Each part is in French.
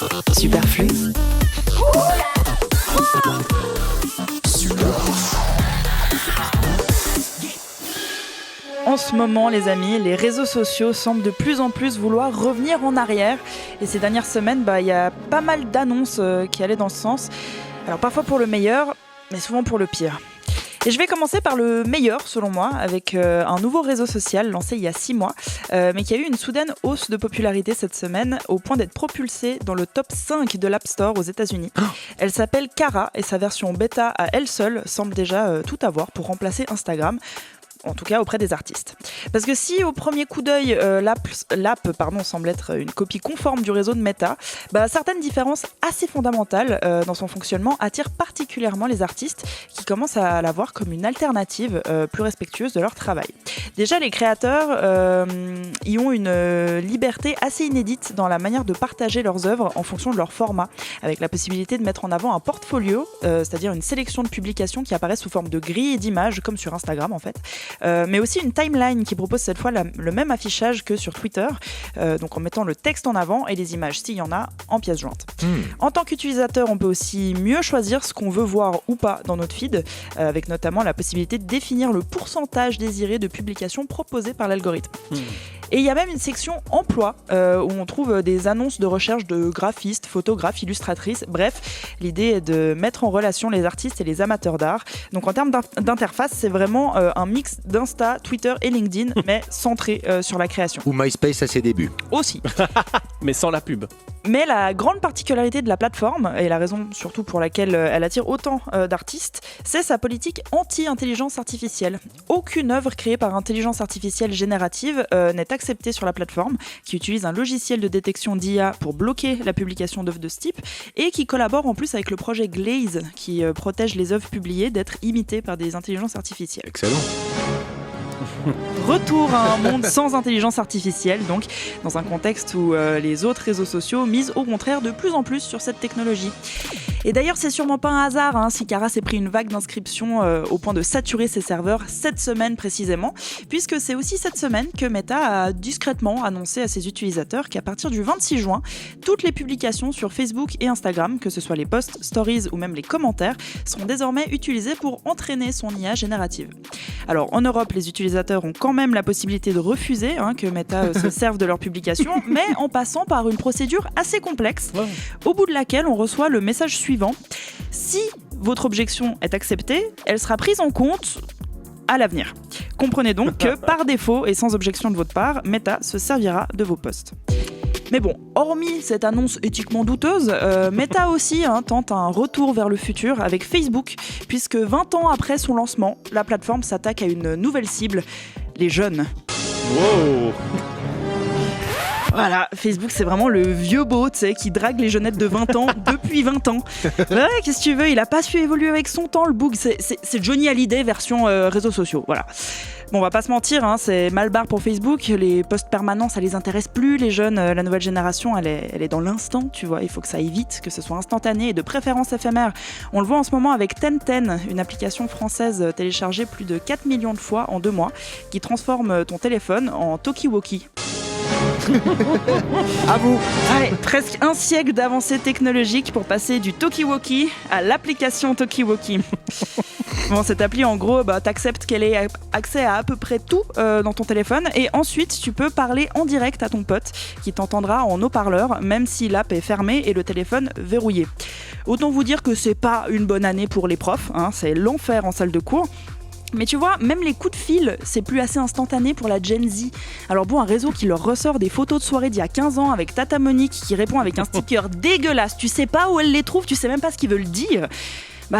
Superflu. En ce moment, les amis, les réseaux sociaux semblent de plus en plus vouloir revenir en arrière. Et ces dernières semaines, il y a pas mal d'annonces qui allaient dans ce sens. Alors parfois pour le meilleur, mais souvent pour le pire. Et je vais commencer par le meilleur, selon moi, avec un nouveau réseau social lancé il y a 6 mois, mais qui a eu une soudaine hausse de popularité cette semaine, au point d'être propulsée dans le top 5 de l'App Store aux États-Unis. Elle s'appelle Kara et sa version bêta à elle seule semble déjà tout avoir pour remplacer Instagram. En tout cas auprès des artistes. Parce que si au premier coup d'œil, l'app semble être une copie conforme du réseau de Meta, certaines différences assez fondamentales dans son fonctionnement attirent particulièrement les artistes qui commencent à la voir comme une alternative plus respectueuse de leur travail. Déjà, les créateurs y ont une liberté assez inédite dans la manière de partager leurs œuvres en fonction de leur format, avec la possibilité de mettre en avant un portfolio, c'est-à-dire une sélection de publications qui apparaissent sous forme de grilles et d'images, comme sur Instagram en fait. Mais aussi une timeline qui propose cette fois le même affichage que sur Twitter, donc en mettant le texte en avant et les images, s'il y en a, en pièces jointes. En tant qu'utilisateur, on peut aussi mieux choisir ce qu'on veut voir ou pas dans notre feed, avec notamment la possibilité de définir le pourcentage désiré de publications proposées par l'algorithme. Et il y a même une section emploi où on trouve des annonces de recherche de graphistes, photographes, illustratrices. Bref, l'idée est de mettre en relation les artistes et les amateurs d'art. Donc en termes d'interface, c'est vraiment un mix d'Insta, Twitter et LinkedIn, mais centré sur la création. Ou MySpace à ses débuts. Aussi. Mais sans la pub. Mais la grande particularité de la plateforme, et la raison surtout pour laquelle elle attire autant d'artistes, c'est sa politique anti-intelligence artificielle. Aucune œuvre créée par intelligence artificielle générative n'est acceptée sur la plateforme, qui utilise un logiciel de détection d'IA pour bloquer la publication d'œuvres de ce type, et qui collabore en plus avec le projet Glaze, qui protège les œuvres publiées d'être imitées par des intelligences artificielles. Excellent. Retour à un monde sans intelligence artificielle, donc dans un contexte où les autres réseaux sociaux misent au contraire de plus en plus sur cette technologie. Et d'ailleurs, c'est sûrement pas un hasard si Kara s'est pris une vague d'inscriptions au point de saturer ses serveurs cette semaine précisément, puisque c'est aussi cette semaine que Meta a discrètement annoncé à ses utilisateurs qu'à partir du 26 juin, toutes les publications sur Facebook et Instagram, que ce soit les posts, stories ou même les commentaires, seront désormais utilisées pour entraîner son IA générative. Alors en Europe, les utilisateurs ont quand même la possibilité de refuser que Meta se serve de leurs publications, mais en passant par une procédure assez complexe, au bout de laquelle on reçoit le message suivant. Si votre objection est acceptée, elle sera prise en compte à l'avenir. Comprenez donc que par défaut et sans objection de votre part, Meta se servira de vos posts. Mais bon, hormis cette annonce éthiquement douteuse, Meta aussi tente un retour vers le futur avec Facebook, puisque 20 ans après son lancement, la plateforme s'attaque à une nouvelle cible, les jeunes. Wow. Voilà, Facebook c'est vraiment le vieux beau, qui drague les jeunettes de 20 ans depuis 20 ans. Ouais, qu'est-ce que tu veux, il a pas su évoluer avec son temps, le bug, c'est Johnny Hallyday version réseaux sociaux, voilà. Bon, on va pas se mentir, c'est mal barre pour Facebook, les posts permanents ça les intéresse plus, les jeunes, la nouvelle génération elle est dans l'instant, tu vois, il faut que ça aille vite, que ce soit instantané et de préférence éphémère. On le voit en ce moment avec Ten, une application française téléchargée plus de 4 millions de fois en 2 mois, qui transforme ton téléphone en talkie-walkie. À vous. Ouais, presque un siècle d'avancées technologiques pour passer du talkie-walkie à l'application talkie-walkie. Bon, cette appli, en gros, t'acceptes qu'elle ait accès à peu près tout dans ton téléphone et ensuite tu peux parler en direct à ton pote qui t'entendra en haut-parleur même si l'app est fermée et le téléphone verrouillé. Autant vous dire que c'est pas une bonne année pour les profs, c'est l'enfer en salle de cours. Mais tu vois, même les coups de fil, c'est plus assez instantané pour la Gen Z. Alors bon, un réseau qui leur ressort des photos de soirée d'il y a 15 ans avec Tata Monique qui répond avec un sticker dégueulasse, tu sais pas où elle les trouve, tu sais même pas ce qu'ils veulent dire.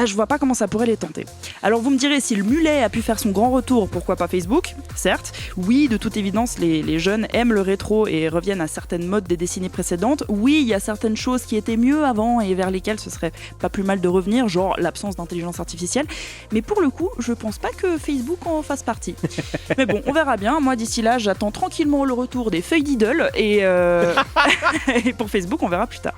Je vois pas comment ça pourrait les tenter. Alors vous me direz, si le mulet a pu faire son grand retour, pourquoi pas Facebook ? Certes, oui, de toute évidence, les jeunes aiment le rétro et reviennent à certaines modes des décennies précédentes. Oui, il y a certaines choses qui étaient mieux avant et vers lesquelles ce serait pas plus mal de revenir, genre l'absence d'intelligence artificielle. Mais pour le coup, je pense pas que Facebook en fasse partie. Mais bon, on verra bien. Moi, d'ici là, j'attends tranquillement le retour des feuilles d'idole et pour Facebook, on verra plus tard.